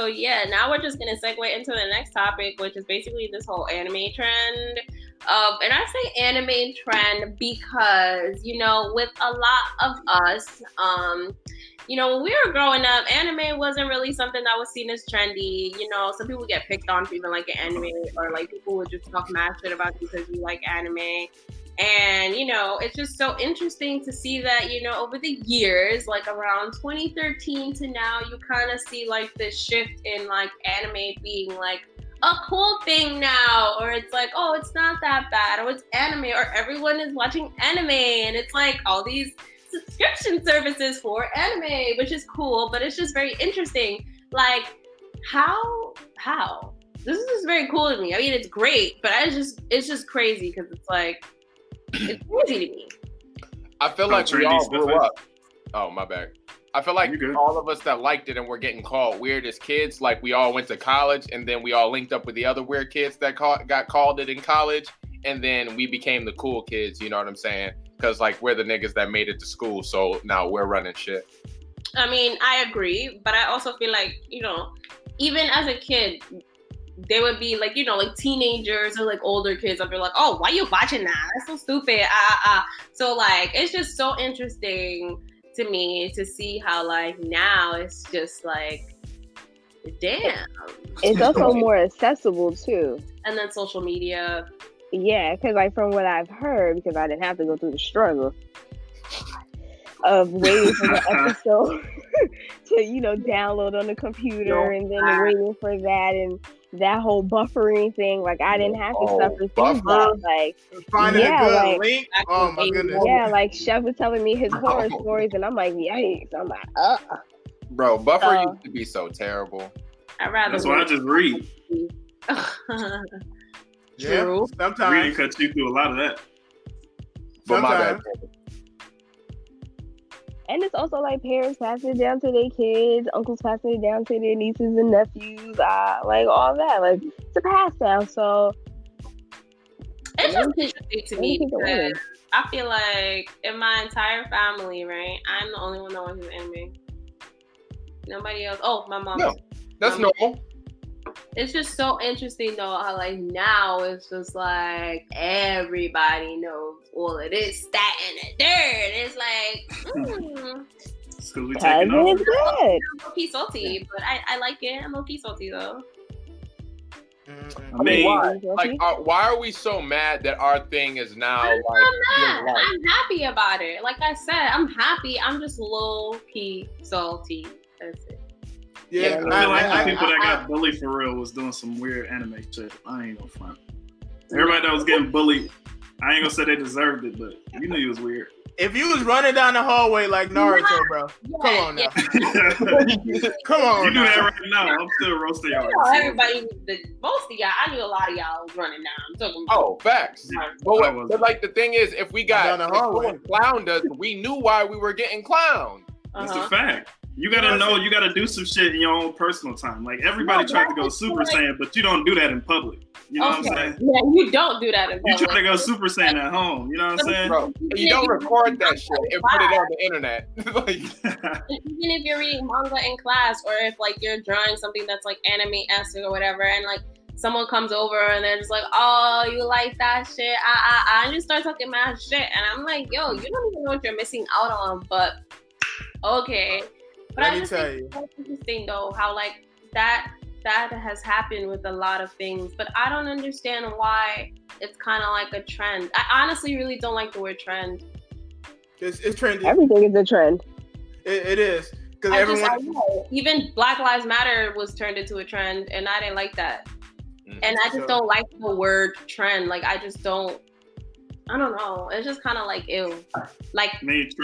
So yeah, now we're just gonna segue into the next topic, which is basically this whole anime trend. And I say anime trend because, with a lot of us, when we were growing up, anime wasn't really something that was seen as trendy. Some people get picked on for even like an anime, or like people would just talk mad shit about you because you like anime. And, it's just so interesting to see that, over the years, like around 2013 to now, you kind of see like this shift in like anime being like a cool thing now, or it's like, oh, it's not that bad, or it's anime, or everyone is watching anime, and it's like all these subscription services for anime, which is cool, but it's just very interesting. Like, how? This is just very cool to me. I mean, it's great, but it's just crazy because it's like, it's crazy to me. I feel like we all grew up. Oh, my bad. I feel like all of us that liked it and were getting called weird as kids, like we all went to college and then we all linked up with the other weird kids that got called it in college, and then we became the cool kids, you know what I'm saying? Because like we're the niggas that made it to school, so now we're running shit. I mean, I agree, but I also feel like, even as a kid, they would be like, like teenagers or like older kids. I'd be like, oh, why you watching that? That's so stupid. So like, it's just so interesting to me to see how like now it's just like, damn. It's also more accessible too. And then social media. Yeah, because like from what I've heard, because I didn't have to go through the struggle of waiting for the episode to, download on the computer and then waiting for that and that whole buffering thing. Like I didn't have to suffer through that. Like finding a good link. Oh my goodness. Yeah, like Chef was telling me his horror stories and I'm like, yikes. I'm like, Bro, buffer used to be so terrible. That's why I just read. True. Sometimes reading cuts you through a lot of that. But my bad. And it's also like parents passing it down to their kids, uncles passing it down to their nieces and nephews, like all that. Like it's a pass down. So it's just interesting to me because I feel like in my entire family, right, I'm the only one that watches anime. Nobody else. Oh, my mom. No, that's normal. It's just so interesting though how like now it's just like everybody knows all of this, that, and the dirt. It's like, It's because we taking over. Good. I'm low-key salty, but I like it. I'm low-key salty though. I mean, why? Like, why are we so mad that our thing is now I'm like? not mad. I'm happy about it. Like I said, I'm happy. I'm just low-key salty. That's it. Yeah, I people that got bullied for real was doing some weird anime shit. I ain't gonna front. Everybody that was getting bullied, I ain't gonna say they deserved it, but you knew it was weird. If you was running down the hallway like Naruto, bro, come on now. Come on. You do that right now. I'm still roasting y'all. Everybody, most of y'all, I knew a lot of y'all was running down. Oh, facts. But like the thing is, if we got someone clowned us, we knew why we were getting clowned. That's a fact. You gotta know, you gotta do some shit in your own personal time. Like everybody tried to go Super Saiyan, but you don't do that in public. You know what I'm saying? Yeah, you don't do that in public. You try to go Super Saiyan at home. You know what I'm saying? Bro, you don't record that shit and put it on the internet. Even if you're reading manga in class, or if like you're drawing something that's like anime-esque or whatever, and like someone comes over and they're just like, oh, you like that shit? And you start talking mad shit, and I'm like, yo, you don't even know what you're missing out on, but okay. But I just think it's interesting though how like that has happened with a lot of things, but I don't understand why it's kind of like a trend. I honestly really don't like the word trend. It's trendy. Everything is a trend. It is because even Black Lives Matter was turned into a trend, and I didn't like that. And I just don't like the word trend. Like I just don't. I don't know. It's just kind of like ew. Like trends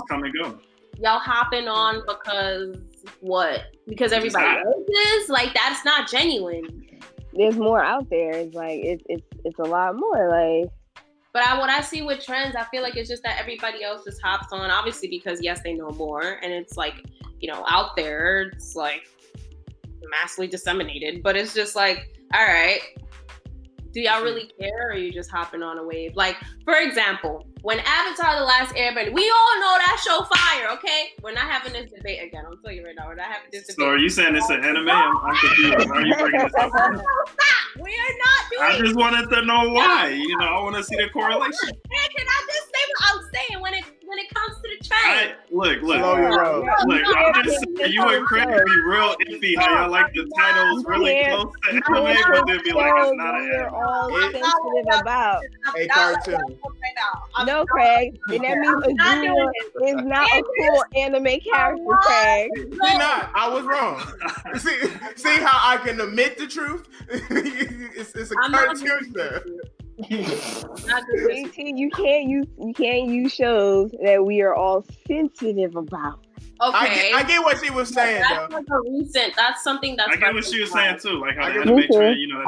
come and go. Y'all hopping on because what? Because everybody knows this? Like that's not genuine. There's more out there. It's like it's a lot more. Like, but what I see with trends, I feel like it's just that everybody else just hops on. Obviously, because yes, they know more, and it's like out there. It's like massively disseminated. But it's just like, all right, Do y'all really care, or are you just hopping on a wave? Like, for example, when Avatar: The Last Airbender, we all know that show fire, okay? We're not having this debate again. I'll tell you right now, we're not having this debate. So are you saying it's an anime? I'm confused. Why are you bringing this up? Stop! We are not doing I just wanted to know why. You know, I want to see the correlation. Can I just say what I'm saying when it comes to the trend? Look. Slow your roll. Look, I'm just saying, you and Craig be real iffy how y'all like the titles really close to anime, but they'd be like, it's not an anime. All sensitive about A cartoon. No, Craig. And that means Azula is not a cool anime character, Craig. See, not. I was wrong. See how I can admit the truth? It's a cartoon show. You can't use shows that we are all sensitive about. Okay, I get what she was saying. That's like a recent. That's something that's. I get what she was saying too, like how the get anime trend, you know,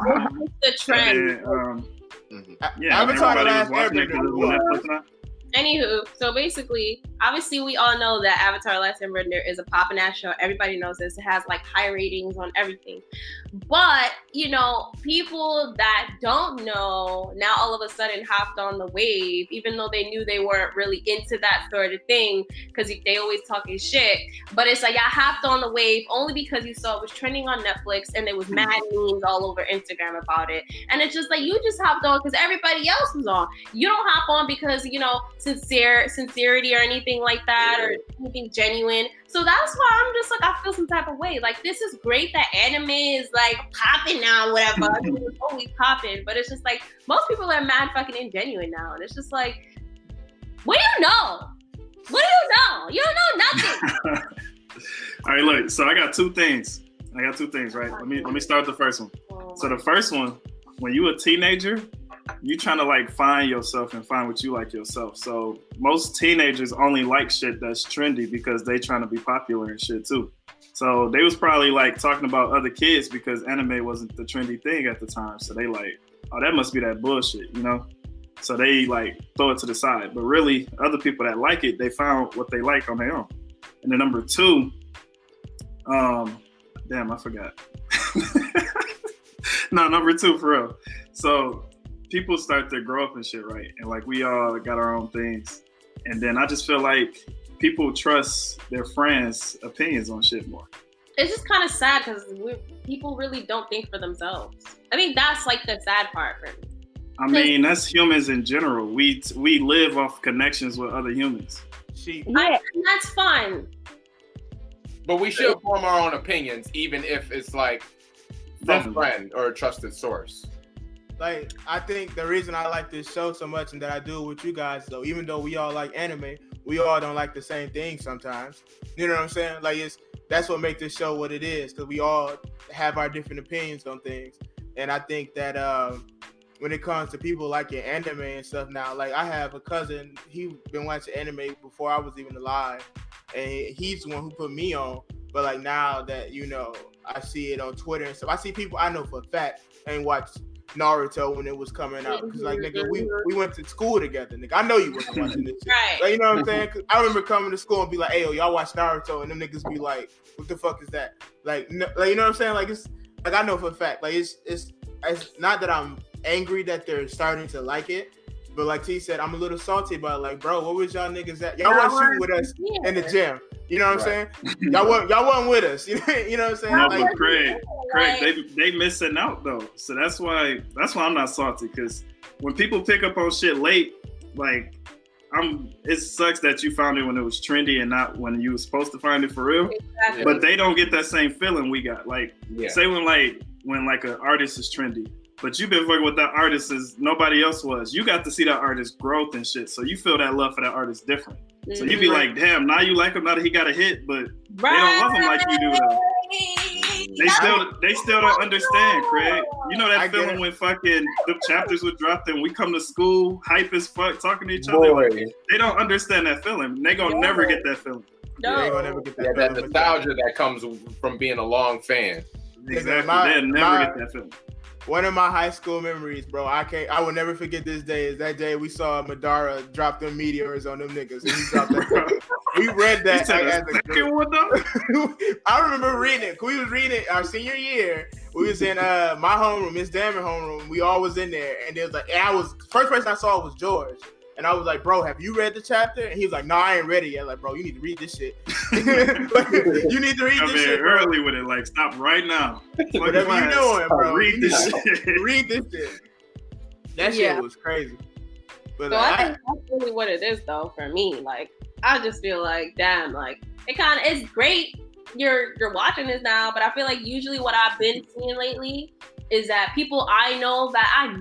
that's the trend. Yeah, Avatar: The Last Airbender. Anywho, so basically, obviously, we all know that Avatar: Last Airbender is a poppin' ass show. Everybody knows this. It has like high ratings on everything. But, you know, people that don't know now all of a sudden hopped on the wave, even though they knew they weren't really into that sort of thing, because they always talking shit. But it's like, I hopped on the wave only because you saw it was trending on Netflix and there was mad memes all over Instagram about it. And it's just like, you just hopped on because everybody else was on. You don't hop on because, you know, sincerity or anything like that, or anything genuine. So that's why I'm just like, I feel some type of way. Like, this is great that anime is like popping now, whatever. I mean, it's always popping, but it's just like most people are mad fucking ingenuine now, and it's just like, what do you know? What do you know? You don't know nothing. All right, look. So I got two things, right? Let me start with the first one. So the first one, when you a teenager, you trying to like find yourself and find what you like yourself. So most teenagers only like shit that's trendy because they trying to be popular and shit too. So they was probably like talking about other kids because anime wasn't the trendy thing at the time. So they like, oh, that must be that bullshit, you know? So they like throw it to the side. But really, other people that like it, they found what they like on their own. And then number two, damn, I forgot. No, number two for real. So people start to grow up and shit, right? And like we all got our own things. And then I just feel like people trust their friends' opinions on shit more. It's just kind of sad because people really don't think for themselves. I think that's like the sad part for me. I mean, that's humans in general. We live off connections with other humans. And that's fine. But we should form our own opinions, even if it's like from a friend or a trusted source. Like, I think the reason I like this show so much and that I do it with you guys, though, even though we all like anime, we all don't like the same thing sometimes. You know what I'm saying? Like, that's what makes this show what it is, because we all have our different opinions on things. And I think that when it comes to people liking anime and stuff now, like I have a cousin, he been watching anime before I was even alive, and he's the one who put me on. But like now that, you know, I see it on Twitter and stuff, I see people I know for a fact ain't watched Naruto when it was coming out, because like, nigga, we went to school together, nigga. I know you wasn't watching this shit. Right. Like, you know what I'm saying? 'Cause I remember coming to school and be like, hey, yo, y'all watch Naruto, and them niggas be like, what the fuck is that? Like, no, like, you know what I'm saying? Like, it's like, I know for a fact, like, it's not that I'm angry that they're starting to like it, but like T said, I'm a little salty about it. Like, bro, what was y'all niggas at? Y'all wasn't shooting with us in the gym. You know what I'm saying? Y'all wasn't with us. You know what I'm saying? No, like, but Craig, they missing out though. So that's why I'm not salty, because when people pick up on shit late, like it sucks that you found it when it was trendy and not when you were supposed to find it for real. Exactly. But they don't get that same feeling we got. Like, say when an artist is trendy, but you've been fucking with that artist as nobody else was. You got to see that artist's growth and shit, so you feel that love for that artist different. So you be like, damn, now you like him now that he got a hit, but they don't love him like you do though. They still don't understand, Craig. You know that feeling when fucking the chapters were dropped and we come to school hype as fuck talking to each other. Like, they don't understand that feeling. They gonna never get that feeling. No. They gonna never get that that nostalgia that comes from being a long fan. Exactly. They'll never get that feeling. One of my high school memories, bro, I will never forget this day, is that day we saw Madara drop them meteors on them niggas. And he dropped that. We read that as a group. I remember reading it. We was reading it our senior year. We was in my homeroom, Miss Damon homeroom. We all was in there, and there was like, and I was first person I saw was George, and I was like, bro, have you read the chapter? And he was like, no, I ain't read it yet. Like, bro, you need to read this shit. You need to read this shit. Early with it, like, stop right now. Whatever you doing, bro. Read this shit. Read this shit. That shit was crazy. But so I think that's really what it is, though, for me. Like, I just feel like, damn, like, it's great you're watching this now, but I feel like usually what I've been seeing lately is that people I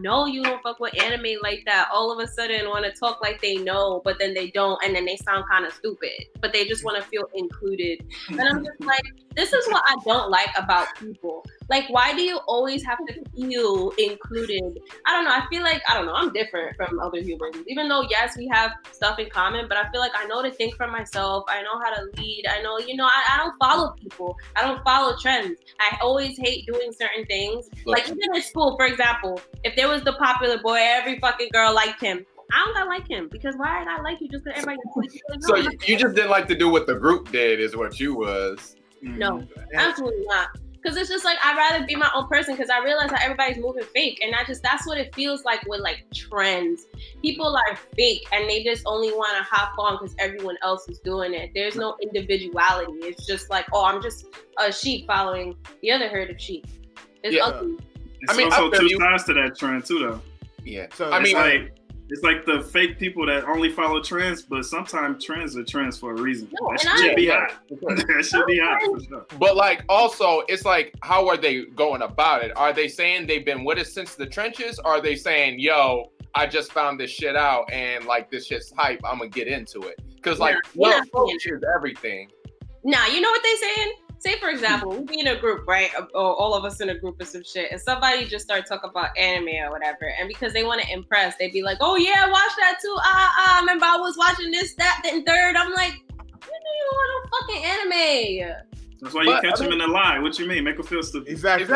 know you don't fuck with anime like that, all of a sudden want to talk like they know, but then they don't, and then they sound kind of stupid, but they just want to feel included. And I'm just like, this is what I don't like about people. Like, why do you always have to feel included? I don't know. I feel like, I'm different from other humans. Even though, yes, we have stuff in common, but I feel like I know to think for myself. I know how to lead. I know, I don't follow people. I don't follow trends. I always hate doing certain things. Like, even in school, for example, if there was the popular boy, every fucking girl liked him. I don't gotta like him, because why I gotta like you just because everybody likes you? So you just didn't like to do what the group did is what you was. No, absolutely not. Because it's just like, I'd rather be my own person, because I realize that everybody's moving fake. And that's what it feels like with like trends. People are fake and they just only want to hop on because everyone else is doing it. There's no individuality. It's just like, oh, I'm just a sheep following the other herd of sheep. It's ugly. It's also two sides to that trend too, though. Yeah. So it's like the fake people that only follow trends, but sometimes trends are trends for a reason. No, that should be hot. That should be hot for sure. But like, also, it's like, how are they going about it? Are they saying they've been with us since the trenches? Or are they saying, yo, I just found this shit out and like this shit's hype, I'm gonna get into it? Because like, approach is everything. Nah, you know what they saying? Say, for example, we be in a group, right? Or all of us in a group of some shit, and somebody just start talking about anime or whatever, and because they want to impress, they be like, oh yeah, watch that too. Remember I was watching this, that, and third. I'm like, you want no fucking anime. That's why you catch them in the lie. What you mean? Make them feel stupid. Exactly.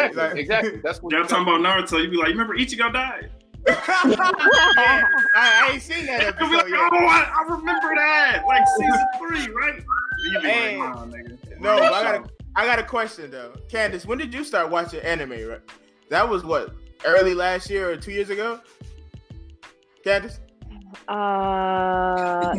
That's what y'all talking about Naruto. You be like, remember Ichigo died? I ain't seen that episode like, yet. Oh, I remember that. Like season 3, right? You be like, nah, nigga. No, I got a question though. Candace, when did you start watching anime? Right? That was what, early last year or 2 years ago? Candace? No,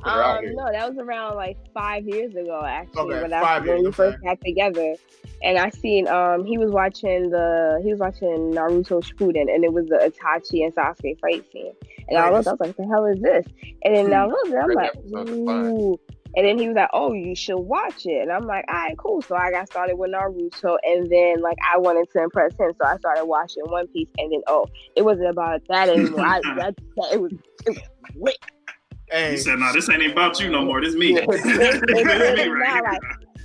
that was around like 5 years ago actually. Okay, when we first got together. And I seen he was watching Naruto Shippuden, and it was the Itachi and Sasuke fight scene. And I was like, what the hell is this? And then I looked, I'm like, ooh. And then he was like, oh, you should watch it. And I'm like, all right, cool. So I got started with Naruto, and then like I wanted to impress him, so I started watching One Piece. And then it wasn't about that anymore. It was lit. Hey. He said, "No, this ain't about you no more. This me."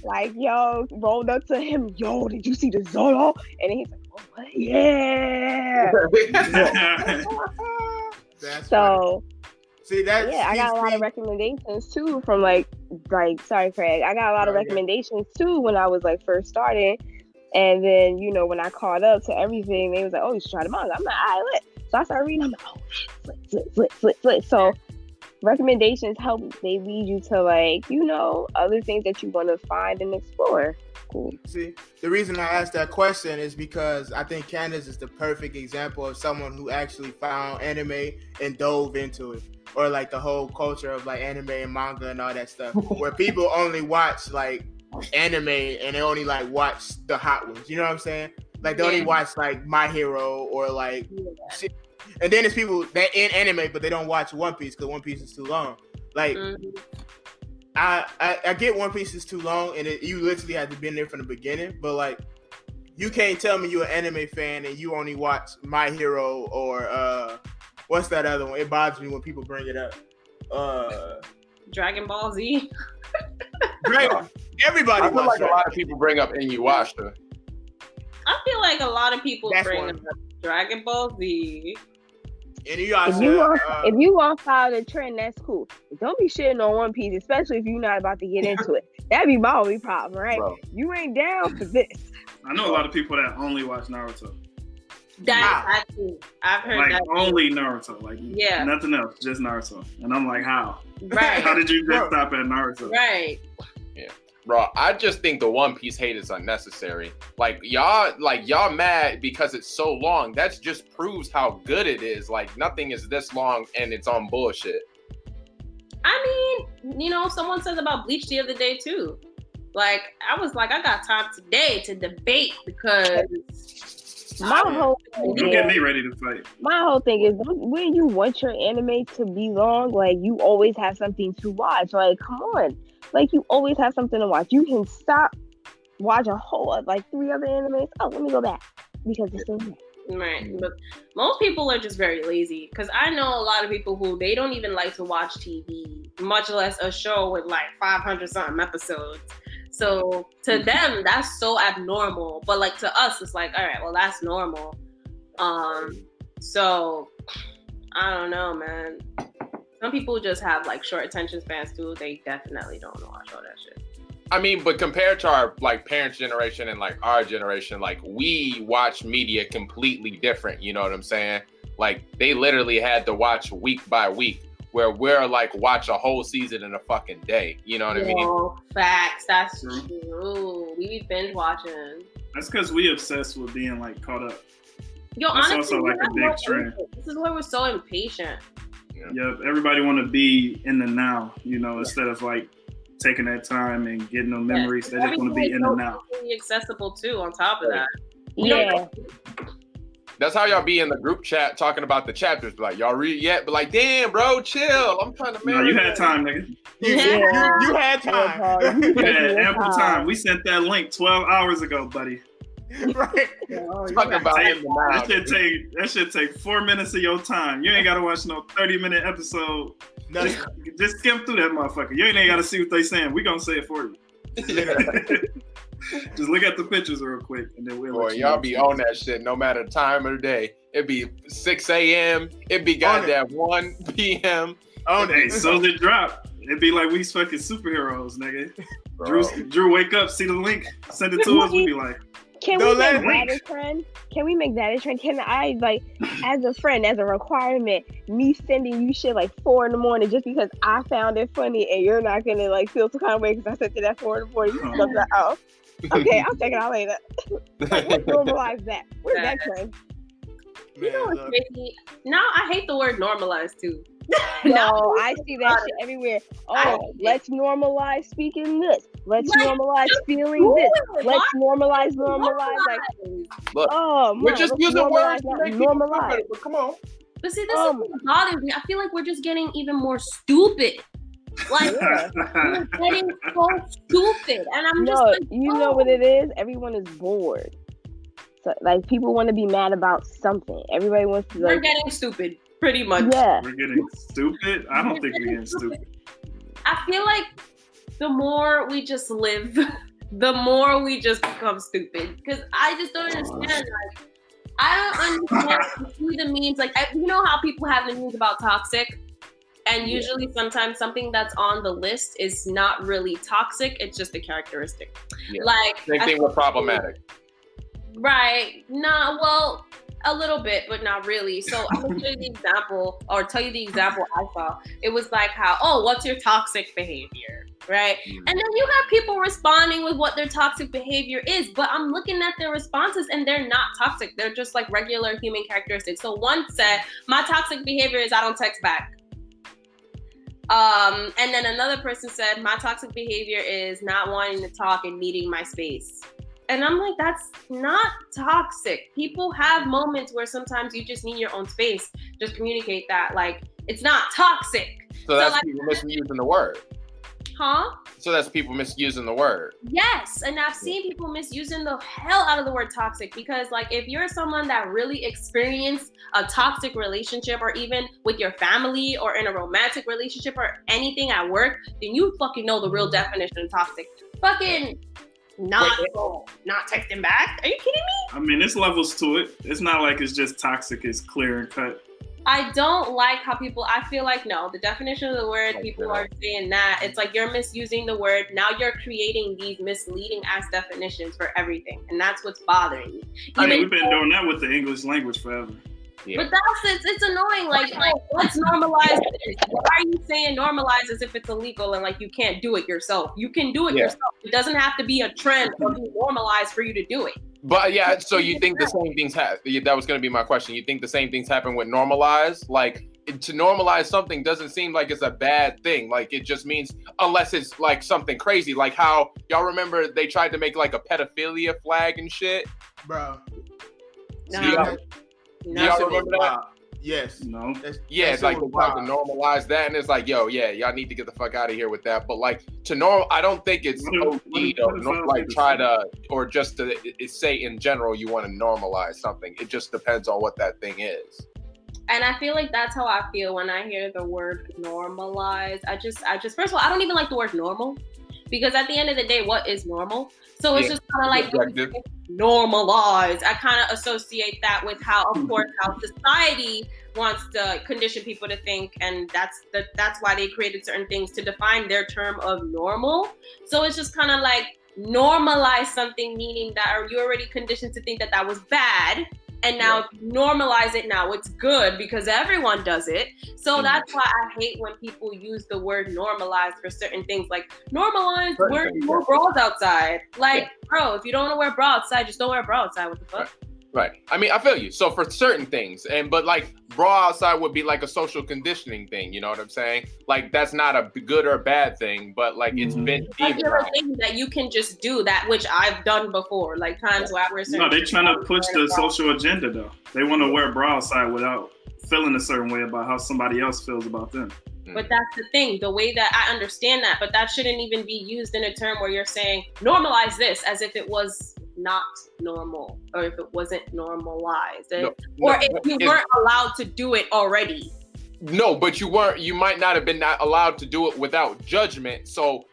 Like, yo, rolled up to him. Yo, did you see the Zoro? And then he's like, oh, what? Yeah. So. See that? Yeah, I got a lot of recommendations too from like sorry, Craig. I got a lot of recommendations too when I was like first starting, and then when I caught up to everything, they was like, "Oh, you should try the manga." I'm like, "I lit." So I started reading. I'm like, "Oh, flip." So recommendations help. They lead you to like other things that you want to find and explore. Cool. See, the reason I asked that question is because I think Candace is the perfect example of someone who actually found anime and dove into it. Or like the whole culture of like anime and manga and all that stuff, where people only watch like anime and they only like watch the hot ones. You know what I'm saying? Like they only watch like My Hero or like shit. And then there's people that in anime but they don't watch One Piece because One Piece is too long. Like I get One Piece is too long and you literally have to be in there from the beginning. But like you can't tell me you're an anime fan and you only watch My Hero or what's that other one? It bothers me when people bring it up. Dragon Ball Z. Everybody. I feel like a lot of people bring up Inuyasha. I feel like a lot of people bring up Dragon Ball Z. Inuyasha. If you want to follow the trend, that's cool. But don't be shitting on One Piece, especially if you're not about to get into it. That'd be my only problem, right? Bro. You ain't down for this. I know a lot of people that only watch Naruto. I've heard like that only Naruto, like nothing else, just Naruto. And I'm like, how? Right. How did you just stop at Naruto? Right. Yeah. Bro, I just think the One Piece hate is unnecessary. Like y'all mad because it's so long. That just proves how good it is. Like nothing is this long and it's on bullshit. I mean, you know, someone says about Bleach the other day too. Like I was like, I got time today to debate because my whole thing you get me ready to fight. My whole thing is when you want your anime to be long, like you always have something to watch. Like, come on. Like you always have something to watch. You can stop, watch a whole like 3 other animes. Oh, let me go back because it's still there. Right, but most people are just very lazy. Because I know a lot of people who they don't even like to watch TV, much less a show with like 500 something episodes. So to them, that's so abnormal. But like to us, it's like, all right, well that's normal. So I don't know, man. Some people just have like short attention spans too. They definitely don't watch all that shit. I mean, but compared to our like parents' generation and like our generation, like we watch media completely different. You know what I'm saying? Like they literally had to watch week by week, where we're like watch a whole season in a fucking day. You know what I mean? Facts. That's true. We be binge watching. That's because we obsessed with being like caught up. Yo, that's honestly, also like a big trend. This is why we're so impatient. Yeah, everybody want to be in the now, you know, instead of like taking that time and getting no memories. They just want to be in the now. Accessible too. On top of that, yeah. That's how y'all be in the group chat talking about the chapters. Like y'all read yet? But like, damn, bro, chill. I'm trying to. No, you had time, nigga. You had time. You had ample time. We sent that link 12 hours ago, buddy. Right. Talking about that should take 4 minutes of your time. You ain't gotta watch no 30-minute episode. Just skim through that motherfucker. You ain't gotta see what they saying. We gonna say it for you. Just look at the pictures real quick, and then we'll. Boy, y'all be on that shit no matter the time of the day. It'd be 6 a.m. It'd be goddamn 1 p.m. Hey, so it drop. It'd be like we fucking superheroes, nigga. Drew, wake up, see the link, send it to us. We'd be like. Can we make that a trend? Can we make that a trend? Can I, like, as a friend, as a requirement, me sending you shit like 4 a.m. just because I found it funny and you're not gonna like feel some kind of way because I sent it at 4 a.m. You stuff like, oh, okay, I'll check it out later. Like, let's normalize that. Where's that trend? You know what's crazy? Now I hate the word normalize too. No, I see that shit everywhere. Oh, let's normalize speaking this. Let's normalize feeling this. Let's normalize. Like, look, we're just using words to make people normalize. But come on. But see, this is what bothers me. I feel like we're just getting even more stupid. Like, we're getting so stupid. And I'm just like, you know what it is? Everyone is bored. So, like, people want to be mad about something. Everybody wants to, like... We're getting stupid, pretty much. Yeah. We're getting stupid? I don't think we're getting stupid. I feel like the more we just live, the more we just become stupid. Because I just don't understand. Like, I don't understand the memes. Like, you know how people have the memes about toxic? And usually sometimes something that's on the list is not really toxic. It's just a characteristic. Yeah. Like, same thing with problematic. Right. Nah, well, a little bit, but not really. So I'm going to show you the example, or tell you the example I saw. It was like how, what's your toxic behavior? Right? And then you have people responding with what their toxic behavior is, but I'm looking at their responses and they're not toxic. They're just like regular human characteristics. So one said, my toxic behavior is I don't text back. And then another person said, my toxic behavior is not wanting to talk and needing my space. And I'm like, that's not toxic. People have moments where sometimes you just need your own space. Just communicate that. Like, it's not toxic. So that's like, people misusing the word. Huh? So that's people misusing the word. Yes. And I've seen people misusing the hell out of the word toxic because, like, if you're someone that really experienced a toxic relationship or even with your family or in a romantic relationship or anything at work, then you fucking know the real definition of toxic. Fucking... Not texting back? Are you kidding me? I mean, there's levels to it. It's not like it's just toxic, it's clear and cut. I don't like how I feel like, no, the definition of the word, people are saying that. It's like you're misusing the word. Now you're creating these misleading ass definitions for everything. And that's what's bothering me. I mean, we've been doing that with the English language forever. Yeah. But it's annoying. Like, let's normalize this. Why are you saying normalize as if it's illegal and like you can't do it yourself? You can do it yourself. It doesn't have to be a trend or be normalized for you to do it. But yeah, so you think the same things that was going to be my question. You think the same things happen with normalize? Like, to normalize something doesn't seem like it's a bad thing. Like, it just means, unless it's like something crazy, like how y'all remember they tried to make like a pedophilia flag and shit, bro. Y'all remember that? Yes. No. Yeah, like they tried to normalize that, and it's like, yo, yeah, y'all need to get the fuck out of here with that. But like I don't think it's OD to like try to, or just to say in general you want to normalize something. It just depends on what that thing is. And I feel like that's how I feel when I hear the word normalize. I just first of all, I don't even like the word normal, because at the end of the day, what is normal? So it's just kind of like normalize. I kind of associate that with how society wants to condition people to think, and that's why they created certain things to define their term of normal. So it's just kind of like normalize something, meaning that are you already conditioned to think that was bad, and now if you normalize it, now it's good because everyone does it. So that's why I hate when people use the word normalize for certain things, like normalize wearing more bras outside. Like, bro, if you don't want to wear a bra outside, just don't wear a bra outside. What the fuck? Right. I mean, I feel you. So for certain things, but like bra outside would be like a social conditioning thing. You know what I'm saying? Like, that's not a good or bad thing, but like it's been demonized. That you can just do that, which I've done before. Like times where I wear certain. No, they're trying to push the social agenda though. They want to wear a bra outside without feeling a certain way about how somebody else feels about them. But that's the thing, the way that I understand that, but that shouldn't even be used in a term where you're saying normalize this as if it was not normal, or if it wasn't normalized, if you weren't allowed to do it already. No, but you might not have been not allowed to do it without judgment. So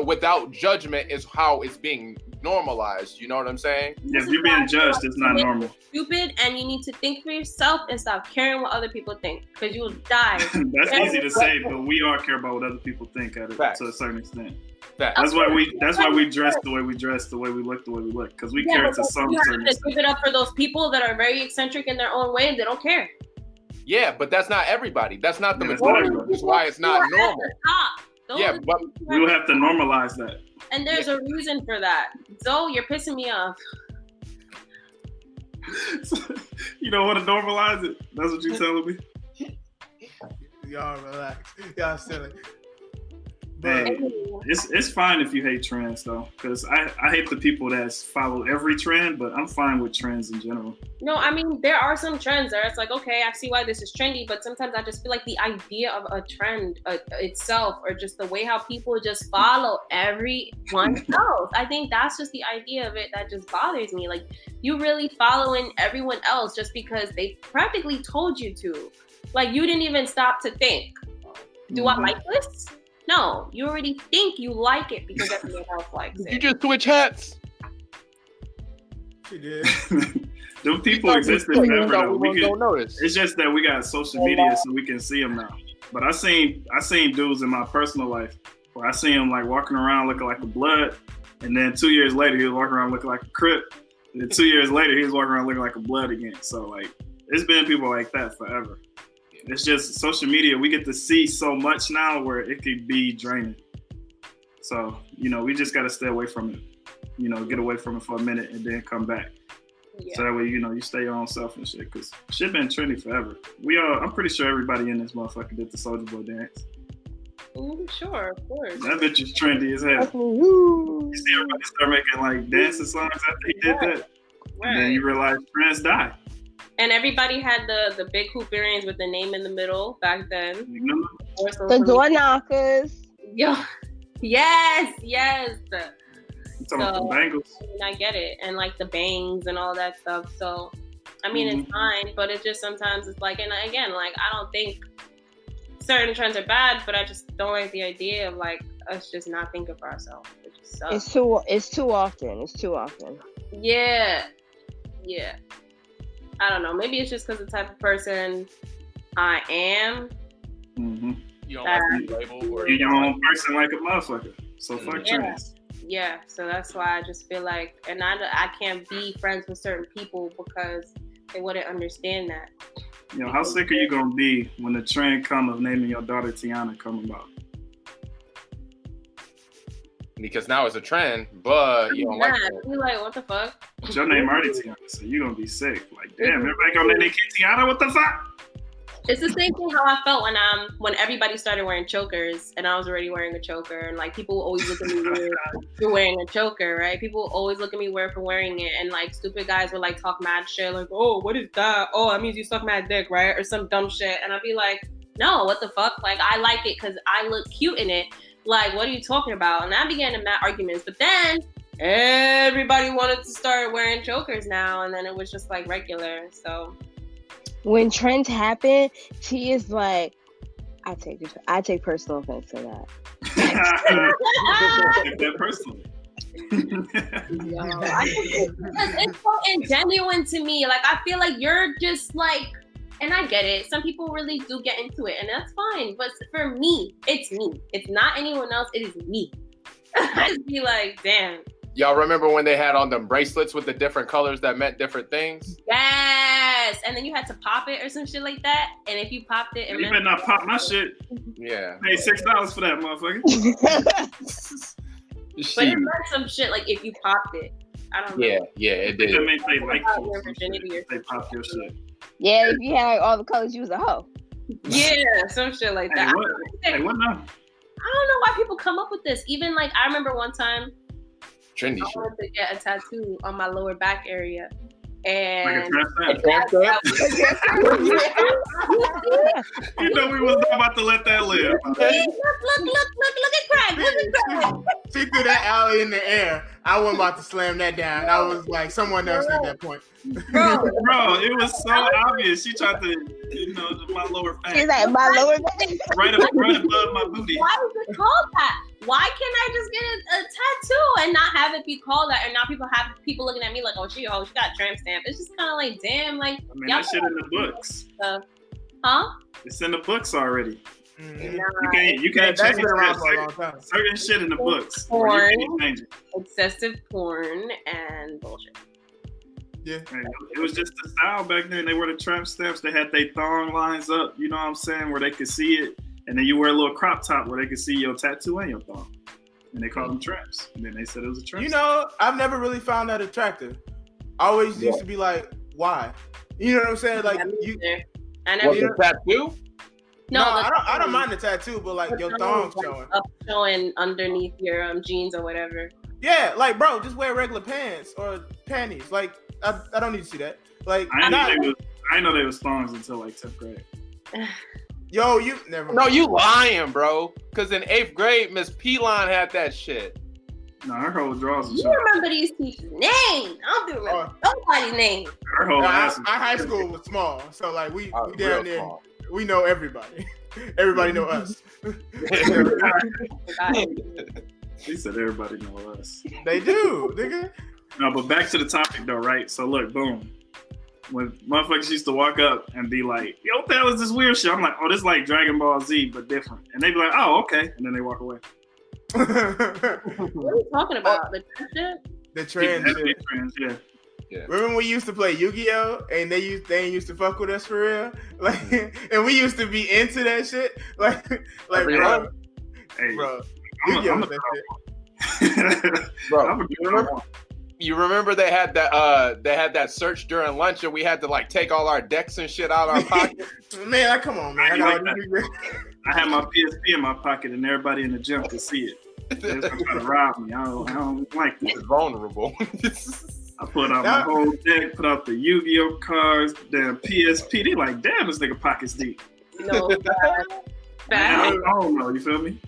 without judgment is how it's being normalized. You know what I'm saying? Yeah, if you're being judged, it's not normal. Stupid, and you need to think for yourself and stop caring what other people think, because you will die. That's easy to say, but we all care about what other people think to a certain extent. That's why we dress the way we dress, the way we look the way we look, because we care to some certain extent. Give it up for those people that are very eccentric in their own way and they don't care. Yeah, but that's not everybody. That's not the majority. That's why it's not normal. Yeah, but we will have to normalize that. And there's a reason for that. Zoe, you're pissing me off. You don't want to normalize it? That's what you're telling me? Y'all relax. Y'all silly. Hey, it's fine if you hate trends though, because I hate the people that follow every trend, but I'm fine with trends in general. No, I mean, there are some trends there. It's like, okay, I see why this is trendy, but sometimes I just feel like the idea of a trend itself, or just the way how people just follow everyone else. I think that's just the idea of it that just bothers me. Like, you really following everyone else just because they practically told you to. Like, you didn't even stop to think, do I like this? No, you already think you like it because everyone else likes it. You just switch hats. She did. Those people existed forever though. It's just that we got social media so we can see them now. But I seen dudes in my personal life where I seen him like walking around looking like a blood, and then 2 years later he was walking around looking like a Crip, and then 2 years later he was walking around looking like a blood again. So like, it's been people like that forever. It's just social media. We get to see so much now where it could be draining. So, we just got to stay away from it. Get away from it for a minute and then come back. Yeah. So that way, you stay your own self and shit. Because shit been trendy forever. I'm pretty sure everybody in this motherfucker did the Soulja Boy dance. Sure, of course. That bitch is trendy as hell. You see everybody start making like dancing songs after he did that. Right. And then you realize trends die. And everybody had the big hoop earrings with the name in the middle back then. The door knockers. Yo, yes. You talking about the bangles? I get it, and like the bangs and all that stuff. So, I mean, it's fine, but it just sometimes it's like, and again, like I don't think certain trends are bad, but I just don't like the idea of like us just not thinking for ourselves. It just sucks. It's too often. Yeah. I don't know. Maybe it's just because the type of person I am. Mm-hmm. You don't like to be labeled, or you're your own person like a motherfucker. So fuck trends. Yeah. So that's why I just feel like, and I can't be friends with certain people because they wouldn't understand that. You know, how sick are you gonna be when the trend come of naming your daughter Tiana come about? Because now it's a trend, but you don't like it. You're like, what the fuck? But your name already Tiana, so you're gonna be sick. Like, damn, everybody gonna name their kid Tiana? What the fuck? It's the same thing how I felt when everybody started wearing chokers and I was already wearing a choker, and like people always look at me weird for wearing a choker, right? People always look at me weird for wearing it, and like stupid guys would like talk mad shit like, oh, what is that? Oh, that means you suck mad dick, right? Or some dumb shit, and I'd be like, no, what the fuck? Like I like it because I look cute in it. Like, what are you talking about? And I began to mad arguments, but then everybody wanted to start wearing chokers now, and then it was just like regular. So when trends happen, she is like, I take personal offense to that. Take that personally. It's so ingenuine to me. Like I feel like you're just like, and I get it. Some people really do get into it, and that's fine. But for me, it's me. It's not anyone else. It is me. I just be like, damn. Y'all remember when they had on them bracelets with the different colors that meant different things? Yes. And then you had to pop it or some shit like that. And if you popped it, you better not pop my shit. Yeah. Pay $6 for that, motherfucker. But it meant some shit like if you popped it. I don't know. Yeah, it did. That means they like you. They popped your shit. Yeah, if you had like all the colors, you was a hoe. Yeah, some shit like that. Hey, what now? I don't know why people come up with this. Even like I remember one time trendy I wanted to get a tattoo on my lower back area. And like a tramp stamp? You know we was about to let that live. Look at Craig. Look at Craig. She threw that alley in the air. I wasn't about to slam that down. I was like, someone else at that point. Bro, it was so obvious. She tried to, my lower back. She's like, my lower back? Right above my booty. Why is it called that? Why can't I just get a tattoo and not have it be called that? And now people looking at me like, oh, she got a tramp stamp. It's just kind of like, damn, like. I mean, that shit in the books. Huh? It's in the books already. Mm-hmm. You can't change that. Certain shit in the books. Porn, excessive porn, and bullshit. Yeah. It was just the style back then. They wore the tramp stamps. They had their thong lines up, you know what I'm saying, where they could see it. And then you wear a little crop top where they could see your tattoo and your thong. And they called them tramps. And then they said it was a tramp. I've never really found that attractive. I always used to be like, why? You know what I'm saying? Like, the tattoo? No, I don't mind the tattoo, but like your thong showing underneath your jeans or whatever. Yeah, like bro, just wear regular pants or panties. Like I don't need to see that. Like I know they was thongs until like 10th grade. Yo, you never. No, you lying, bro. Because in 8th grade, Miss Pilon had that shit. No, her whole draws. You remember these teachers' names? I don't remember nobody's name. Her whole ass. Our high school was small, so like we down there. Small. We know everybody. Everybody know us. He said everybody know us. They do, nigga. No, but back to the topic though, right? So look, boom. When motherfuckers used to walk up and be like, yo, what the hell is this weird shit? I'm like, oh, this is like Dragon Ball Z, but different. And they be like, oh, okay. And then they walk away. What are you talking about? The shit? The trans shit. Yeah. Yeah. Remember when we used to play Yu-Gi-Oh and they used to fuck with us for real, like, and we used to be into that shit, like bro, hey, bro, I'm that shit. Bro, you remember they had that search during lunch and we had to like take all our decks and shit out of our pocket. Man, come on, man. I had my PSP in my pocket and everybody in the gym could see it. They was trying to rob me. I don't like this. It's vulnerable. I put out my whole deck, put out the Yu-Gi-Oh cards, damn PSP. They like, damn, this nigga pockets deep. No, I don't know, you feel me?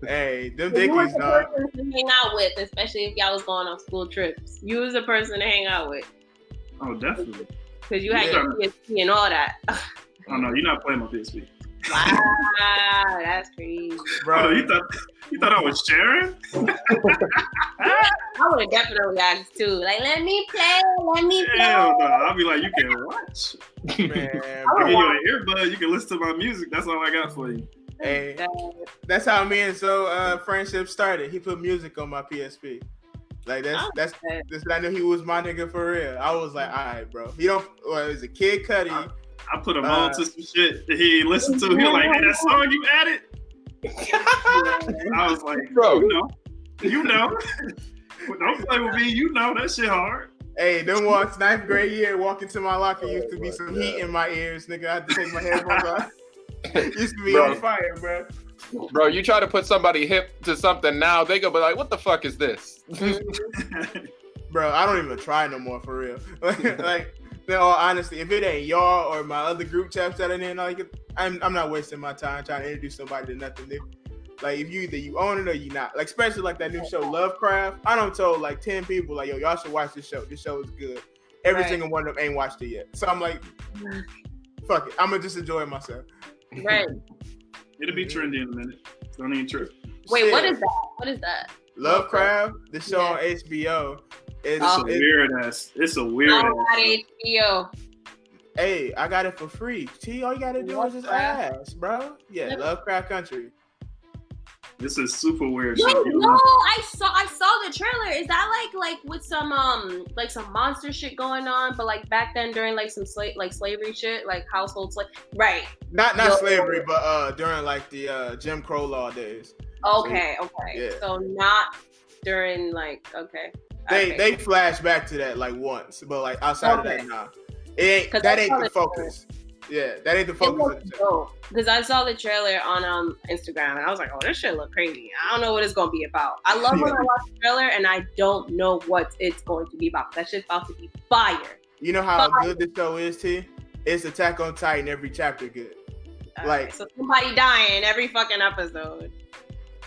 Hey, them dickies, dog. You was a person to hang out with, especially if y'all was going on school trips. You was a person to hang out with. Oh, definitely. Because you had your PSP and all that. Oh, no, you're not playing my PSP. Wow, that's crazy. Bro, you thought I was sharing? I would have definitely asked too. Like, let me play. Hell no. I'll be like, you can watch. Man, I'll give you an earbud. You can listen to my music. That's all I got for you. Hey, that's how me and friendship started. He put music on my PSP. Like that's I knew he was my nigga for real. I was like, all right, bro. He don't. Well, it was a Kid Cudi, I put him on to some shit that he listened to. He was like, hey, that song you added? I was like, bro, you know. Don't play with me. You know that shit hard. Hey, them walks 9th grade year, walking to my locker used to be some heat in my ears, nigga. I had to take my headphones off. Used to be on fire, bro. Bro, you try to put somebody hip to something now, they go be like, what the fuck is this? Bro, I don't even try no more, for real. Like, in all honesty, if it ain't y'all or my other group chats that are in, like, I'm not wasting my time trying to introduce somebody to nothing new. Like, if you own it or you not. Like, especially like that new show, Lovecraft. I done told like 10 people, like, yo, y'all should watch this show. This show is good. Every single one of them ain't watched it yet. So I'm like, fuck it. I'm gonna just enjoy myself. Right. It'll be trendy in a minute. Don't even trip. Wait, shit. What is that? What is that? Lovecraft, the show on HBO. It's a weird ass. It's a weird ass. HBO. Hey, I got it for free. T, all you gotta do is just ask, bro. Yeah, Lovecraft Country. This is super weird. No, I saw the trailer. Is that like with some monster shit going on? But like back then during like some slavery shit, like household slave, right? Not slavery, but during like the Jim Crow law days. Okay. Yeah. So not during like They flash back to that like once, but like outside of that, nah. It ain't that ain't the focus. Yeah, that ain't the focus of the show. Because I saw the trailer on Instagram and I was like, oh, this shit look crazy. I don't know what it's gonna be about. I love when I watch the trailer and I don't know what it's going to be about. That shit's about to be fire. You know how good this show is, T? It's Attack on Titan, every chapter good. Like so somebody dying every fucking episode.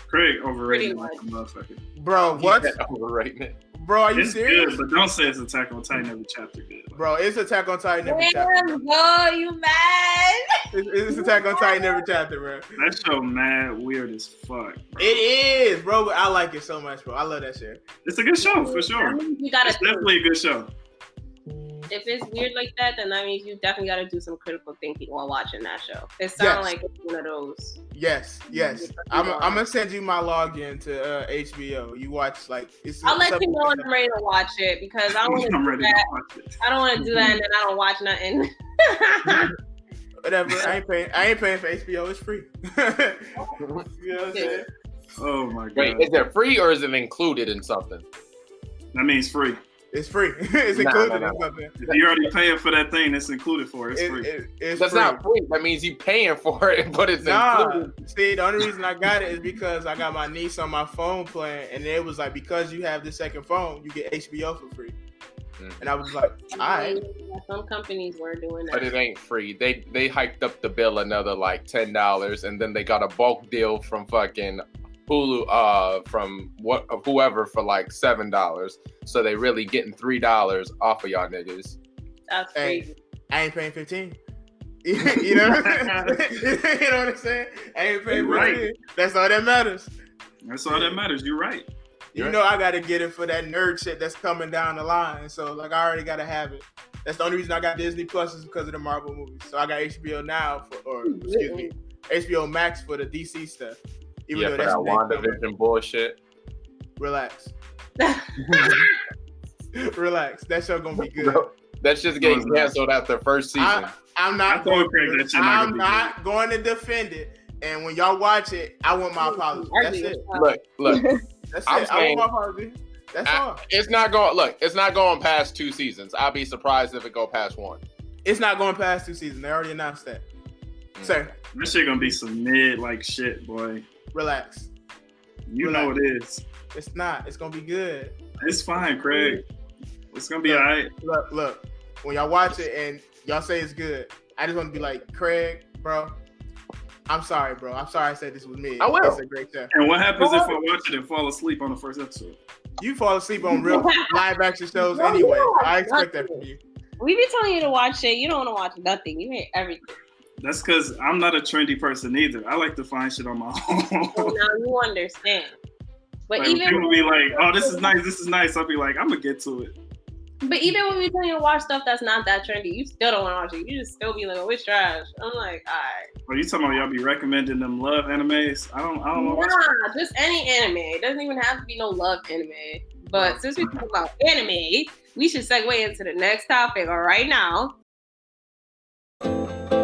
Craig overrated like a motherfucker. Bro, what? Overrating it. Bro, are you it's serious? Good, but don't say it's Attack on Titan every chapter good. Bro, it's Attack on Titan every chapter. Oh, you mad? It's Attack on Titan every chapter, bro. That show mad weird as fuck, bro. It is, bro. But I like it so much, bro. I love that shit. It's a good show, for sure. It's definitely a good show. If it's weird like that, then that means you definitely got to do some critical thinking while watching that show. It sounds like it's one of those. Yes. I'm gonna send you my login to HBO. You watch like it's. I'll let you know when I'm ready to watch it because I don't want to do that. I don't want to do that and then I don't watch nothing. Whatever. I ain't paying for HBO. It's free. You know what I'm saying? Oh my god. Wait, is it free or is it included in something? That means free. It's free. It's included in something. If you're already paying for that thing, it's included for it. It's free. That's free. Not free. That means you paying for it, but it's included. See, the only reason I got it is because I got my niece on my phone playing, and it was like, because you have the second phone, you get HBO for free. And I was like, all right. Some companies were doing that. But it ain't free. They hiked up the bill another like $10, and then they got a bulk deal from fucking Hulu, from whoever for like $7. So they really getting $3 off of y'all niggas. That's crazy. I ain't paying 15. You know what I'm saying? I ain't paying 15. Right. That's all that matters. That's all that matters. You're right. You know I gotta get it for that nerd shit that's coming down the line. So like I already gotta have it. That's the only reason I got Disney Plus is because of the Marvel movies. So I got HBO now HBO Max for the DC stuff. Even though that's that WandaVision bullshit. Relax. Relax. That show gonna be good. Bro, that shit's getting canceled after the first season. I'm not going to defend it. And when y'all watch it, I want my apology. That's it. Look. That's it. I want my apology. That's all. It's not going past 2 seasons. I'll be surprised if it go past 1. It's not going past 2 seasons. They already announced that. Sir. This shit gonna be some mid like shit, boy. Relax. You know it is. It's not. It's gonna be good. It's fine, Craig. It's gonna be all right. Look. When y'all watch it and y'all say it's good, I just want to be like, Craig, bro. I'm sorry, bro. I'm sorry I said this was me. I will. It's a great show. And what happens if I watch it and fall asleep on the first episode? You fall asleep on real live action shows anyway. I expect that from you. We be telling you to watch shit. You don't want to watch nothing. You hate everything. That's because I'm not a trendy person either. I like to find shit on my own. So now you understand. But like, even people be like, "Oh, this is nice." I'll be like, "I'm gonna get to it." But even when we tell you to watch stuff that's not that trendy, you still don't want to watch it. You just still be like, "Oh, it's trash." I'm like, all right. Are you talking about y'all be recommending them love animes? I don't know. Nah, just any anime. It doesn't even have to be no love anime. But since we talk about anime, we should segue into the next topic right now. Bye.